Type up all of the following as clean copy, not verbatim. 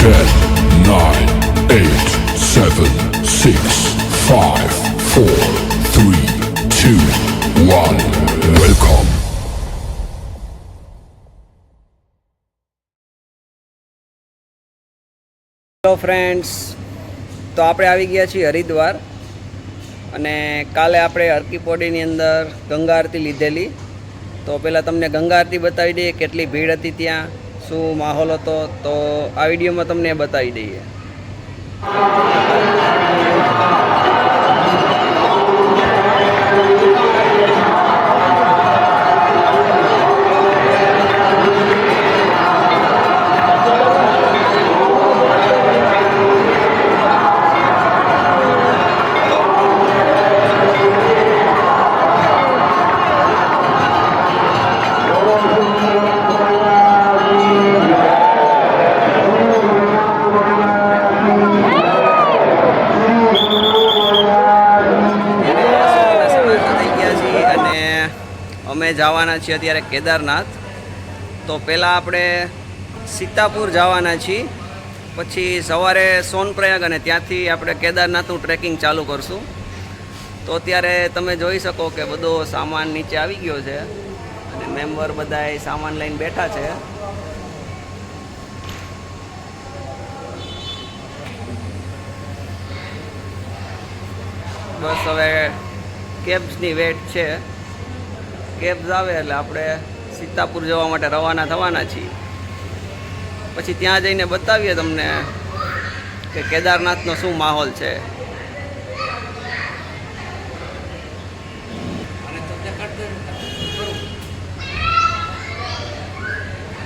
10, 9, 8, 7, 6, 5, 4, 3, 2, 1. Welcome. Hello friends, તો આપણે આવી ગયા છીએ હરિદ્વાર અને કાલે આપણે હરકી પોડીની અંદર ગંગા આરતી લીધેલી. તો પહેલાં તમને ગંગા આરતી બતાવી દઈએ, કેટલી ભીડ હતી ત્યાં, શું માહોલ હતો, તો આ વિડીયોમાં તમને બતાવી દઈએ. અમે જવાના છીએ અત્યારે કેદારનાથ. તો પહેલાં આપણે સીતાપુર જવાના છીએ, પછી સવારે સોનપ્રયાગ અને ત્યાંથી આપણે કેદારનાથનું ટ્રેકિંગ ચાલુ કરશું. તો અત્યારે તમે જોઈ શકો કે બધો સામાન નીચે આવી ગયો છે અને મેમ્બર બધાએ સામાન લઈને બેઠા છે. બસ હવે કેબ્સની વેટ છે. કેબ્સ આવે એટલે આપણે સીતાપુર જવા માટે રવાના થવાના છીએ. પછી ત્યાં જઈને બતાવીએ તમને કે કેદારનાથનો શું માહોલ છે.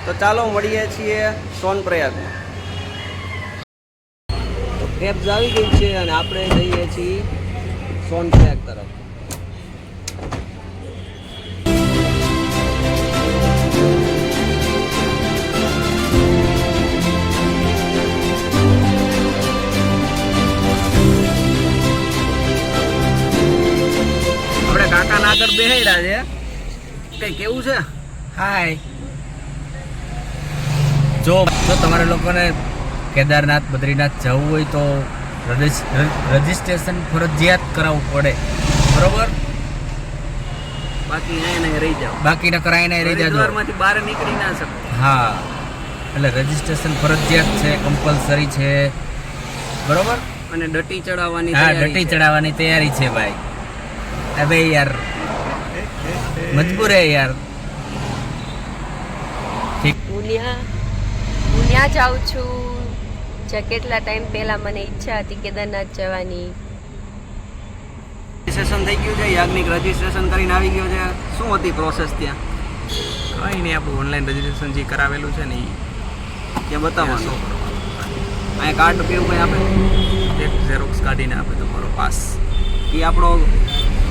તો ચાલો મળીએ છીએ સોનપ્રયાગમાં. તો કેબ્સ આવી ગઈ છે અને આપણે જઈએ છીએ સોનપ્રયાગ તરફ. કાકાના આગળ બેહાડ્યા છે. કઈ કેવું છે? હાય. જો તમારે લોકોને કેદારનાથ બદ્રીનાથ જવું હોય તો રજીસ્ટ્રેશન ફરજિયાત કરાવવું પડે, બરોબર? બાકી નહીં રહી જાવ. બાકી ન કરાય નહીં રહી જાવ. હરિદ્વારમાંથી બહાર નીકળી ના શકો. હા, એટલે રજીસ્ટ્રેશન ફરજિયાત છે, કમ્પલસરી છે, બરોબર? અને ડટી ચડાવવાની. હા, ડટી ચડાવવાની તૈયારી છે ભાઈ. અબે યાર મજબૂર હે યાર. હું ત્યાં જાઉં છું. કેટલા ટાઈમ પહેલા મને ઈચ્છા હતી કેદારનાથ જવાની. રજીસ્ટ્રેશન થઈ ગયું છે. યાજ્ઞિક રજીસ્ટ્રેશન કરીને આવી ગયો છે. શું હતી પ્રોસેસ ત્યાં? કંઈ નહીં, આપણું ઓનલાઈન રજીસ્ટ્રેશન જે કરાવેલું છે ને ત્યાં બતાવવાનું. અહીંયા કાર્ડ કેવું કંઈ આપે? એક ઝેરોક્સ કાઢીને આપે તમારો પાસ. એ આપણો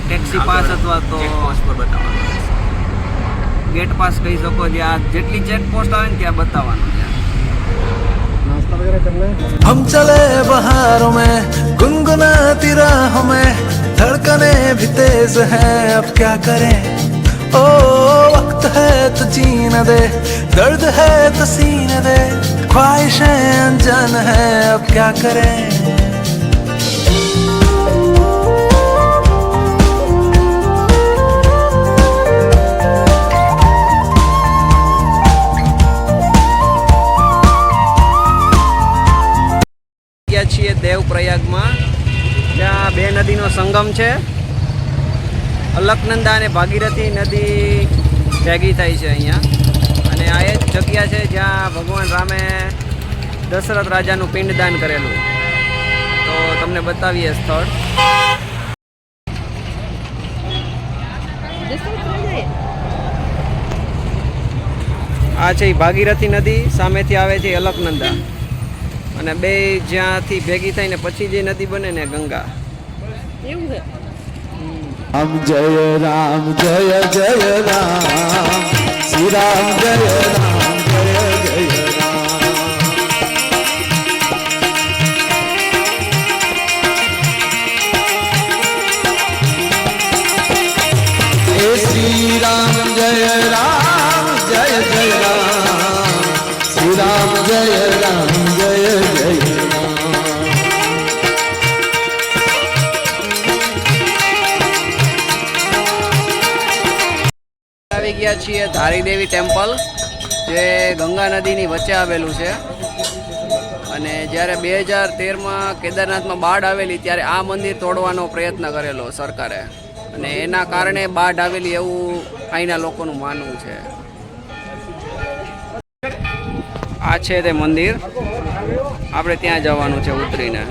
ટેક્સી પાસ અથવા તો પોસ્ટ પર બતાવવાનો, ગેટ પાસ કહી શકો. જ્યાં જેટલી ચેક પોસ્ટ આવે ને ત્યાં બતાવવાનું. हम चले बहारों में गुनगुनाती राहों में धड़कने भी तेज हैं अब क्या करें ओ वक्त है तो जीने दे दर्द है तो सीने दे ख्वाहिशें अनजान है अब क्या करें છીએ દેવપ્રયાગમાં, જ્યાં બે નદીનો સંગમ છે. અલકનંદા અને ભાગીરથી નદી ભેગી થાય છે અહીંયા. અને આ એ જ જગ્યા છે જ્યાં ભગવાન રામે દશરથ રાજાનું પિંડદાન કરેલું. તો તમને બતાવીએ સ્થળ. આ છે ભાગીરથી નદી, સામેથી આવે છે અલકનંદા, અને બે જ્યાંથી ભેગી થાય ને પછી જે નદી બને ને ગંગા. એવું છે. राम जय राम जय जय राम श्री राम जय राम जय जय राम श्री राम जय राम जय जय राम श्री राम जय राम जय ગયા છીએ ધારીદેવી ટેમ્પલ, જે ગંગા નદીની વચ્ચે આવેલું છે. અને જ્યારે 2013માં કેદારનાથમાં બાઢ આવેલી ત્યારે આ મંદિર તોડવાનો પ્રયત્ન કરેલો સરકારે, અને એના કારણે બાઢ આવેલી એવું અહીંના લોકોનું માનવું છે. આ છે તે મંદિર, આપણે ત્યાં જવાનું છે ઉતરીને.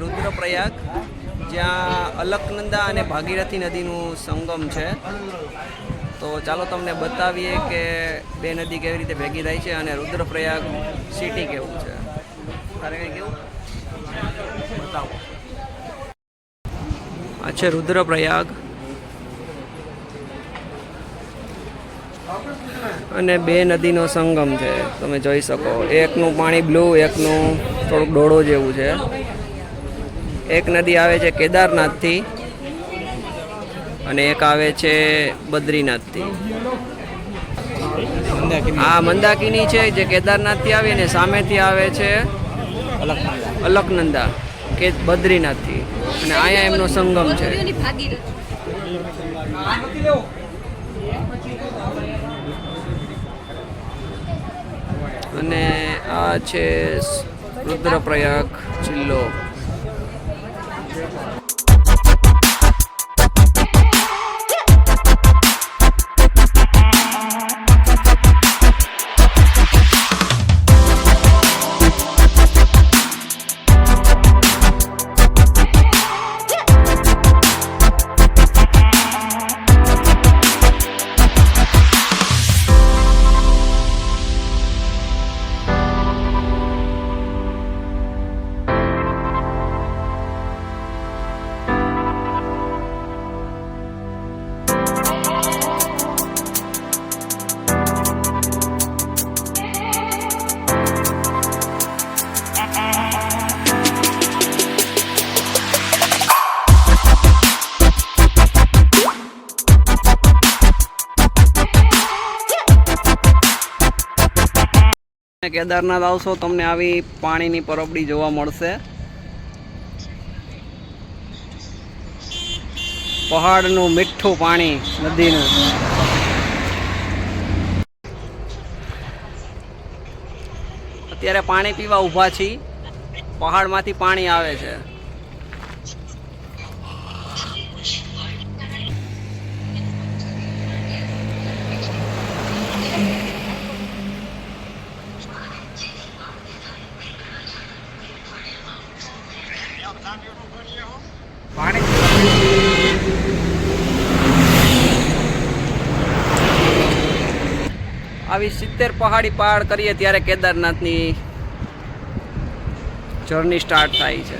રુદ્રપ્રયાગ, જ્યાં અલકનંદા અને ભાગીરથી નદીનું સંગમ છે. તો ચાલો તમને બતાવીએ કે બે નદી કેવી રીતે ભેગી થાય છે અને રુદ્રપ્રયાગ સિટી કેવું છે. તારે કંઈ કેવું બતાવો. આ છે રુદ્રપ્રયાગ, અને બે નદીનો સંગમ છે. તમે જોઈ શકો, એકનું પાણી બ્લુ, એકનું થોડુંક ડોળો જેવું છે. એક નદી આવે છે કેદારનાથથી અને એક આવે છે બદ્રીનાથથી. આ મંદાકિની છે જે કેદારનાથથી આવી, અને સામેથી આવે છે અલકનંદા કે બદ્રીનાથથી, અને અહીંયા એમનો સંગમ છે. અને આ છે રુદ્રપ્રયાગ જિલ્લો. કેદારનાથ આવશો તમને આવી પાણીની પરબડી જોવા મળશે. પહાડનું મીઠું પાણી નદીનું. અત્યારે પાણી પીવા ઊભા છીએ. પહાડમાંથી પાણી આવે છે. આવી 70 પહાડી પાર કરીએ ત્યારે કેદારનાથની જર્ની સ્ટાર્ટ થાય છે.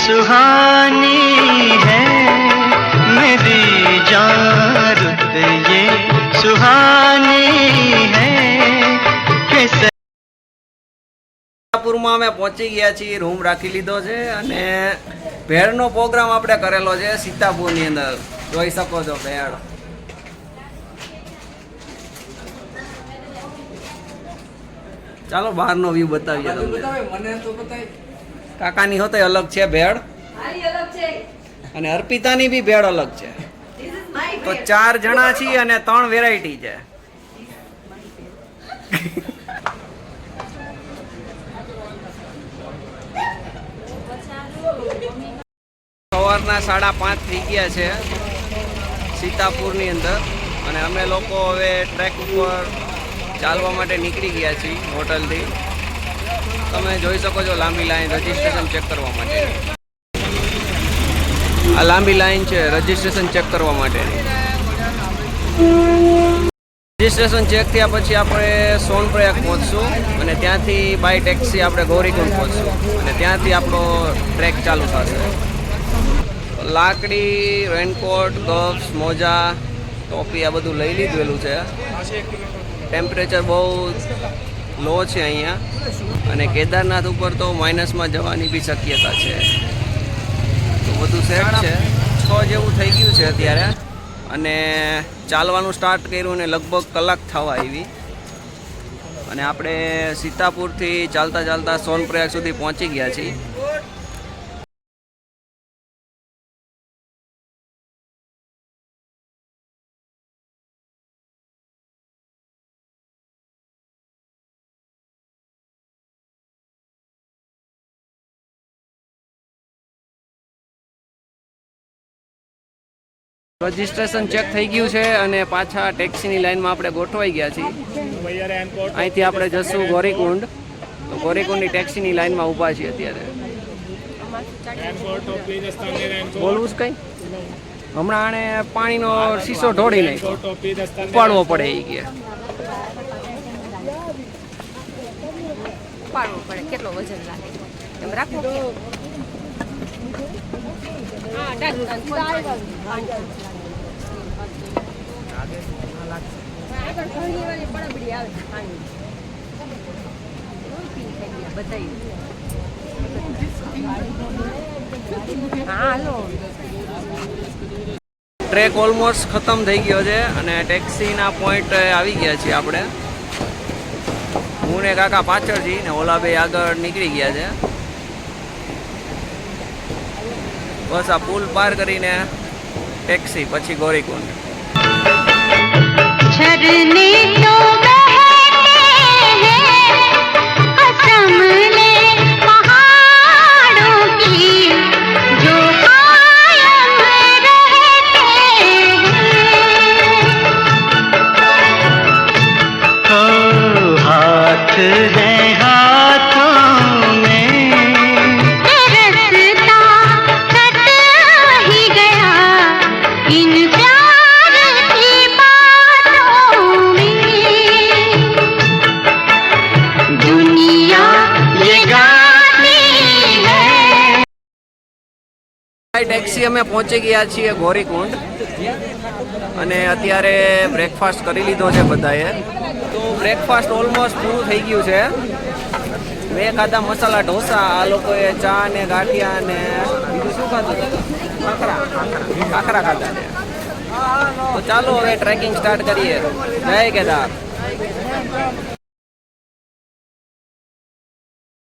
सुहानी है मेरी जान रुत ये सुहानी है कि સીતાપુરમાં અમે પહોંચી ગયા છીએ, રૂમ રાખી લીધો છે અને ભેળનો પ્રોગ્રામ આપણે કરેલો છે સીતાપુરની અંદર. જોઈ શકો છો ભેળ. ચાલો બહારનો વ્યૂ બતાવીએ તમને. કાકાની હોતે અલગ છે ભેળ અને અર્પિતાની બી ભેળ અલગ છે. તો 4 જણા છીએ અને 3 વેરાયટી છે. સવારના 5:30 થઈ ગયા છે સીતાપુરની અંદર અને અમે લોકો હવે ટ્રેક ઉપર ચાલવા માટે નીકળી ગયા છીએ હોટલથી. તમે જોઈ શકો છો લાંબી લાઈન રજીસ્ટ્રેશન ચેક કરવા માટે. આ લાંબી લાઈન છે રજીસ્ટ્રેશન ચેક કરવા માટેની. રજીસ્ટ્રેશન ચેક થયા પછી આપણે સોનપ્રયાગ પહોંચશું અને ત્યાંથી બાય ટેક્સી આપણે ગૌરીકુંડ પહોંચશું અને ત્યાંથી આપણો ટ્રેક ચાલુ થશે. લાકડી, રેનકોટ, ગ્લવ્સ, મોજા, ટોપી આ બધું લઈ લીધેલું છે. ટેમ્પરેચર બહુ લો છે અહીંયા અને કેદારનાથ ઉપર તો માઇનસમાં જવાની બી શક્યતા છે. તો બધું સેટ છે. 6 જેવું થઈ ગયું છે અત્યારે અને ચાલવાનું સ્ટાર્ટ કર્યું ને લગભગ કલાક થવા આવી અને આપણે સીતાપુરથી ચાલતા ચાલતા સોનપ્રયાગ સુધી પહોંચી ગયા છીએ. રજીસ્ટ્રેશન ચેક થઈ ગયું છે અને પાછા ટેક્સીની લાઈનમાં આપણે ગોઠવાઈ ગયા છીએ. અહીંથી આપણે જશું ગૌરીકુંડ. તો ગૌરીકુંડની ટેક્સીની લાઈનમાં ઊભા છીએ અત્યારે. બોલવું જ કંઈ? હમણાં આણે પાણીનો શીશો ઢોળી નાખ્યો, ઉપાડવો પડે એ ગયા. ઉપાડવો પડે, કેટલો વજન લાગે એમ રાખવું. ટ્રેક ઓલમોસ્ટ ખતમ થઈ ગયો છે અને ટેક્સીના પોઈન્ટ આવી ગયા છીએ આપણે. હું ને કાકા પાછળ છીએ ને ઓલા બે આગળ નીકળી ગયા છે. બસ આ પુલ પાર કરીને ટેક્સી, પછી ગૌરીકુંડ. झरने तो बहते हैं असम ले पहाड़ों की जो कायम रहते हैं हाथ है हाथों में रसता कट ही गया इन प्यार की बातों में दुनिया ये गाती है. ટેક્સી અમે પહોંચી ગયા છીએ ગૌરીકુંડ અને અત્યારે બ્રેકફાસ્ટ કરી લીધો છે બધાએ. તો બ્રેકફાસ્ટ ઓલમોસ્ટ પૂરું થઈ ગયું છે. મેં ખાધા મસાલા ઢોસા, આ લોકોએ ચા ને ગાંઠિયા ને બીજું શું ખાધું? ખાખરા ખાધા છે. તો ચાલો હવે ટ્રેકિંગ સ્ટાર્ટ કરીએ. જય કેદાર.